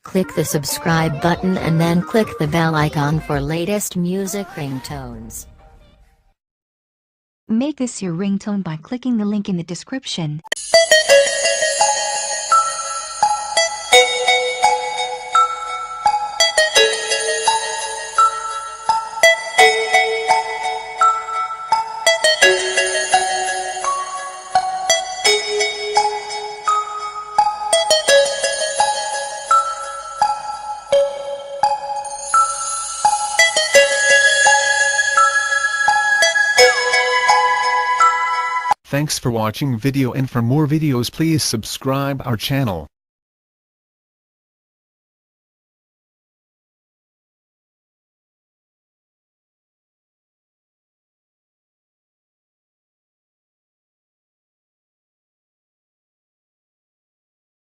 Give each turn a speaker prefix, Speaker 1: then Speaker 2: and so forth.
Speaker 1: Click the subscribe button and then click the bell icon for latest music ringtones.
Speaker 2: Make this your ringtone by clicking the link in the description.
Speaker 3: Thanks for watching video, and for more videos please subscribe our channel.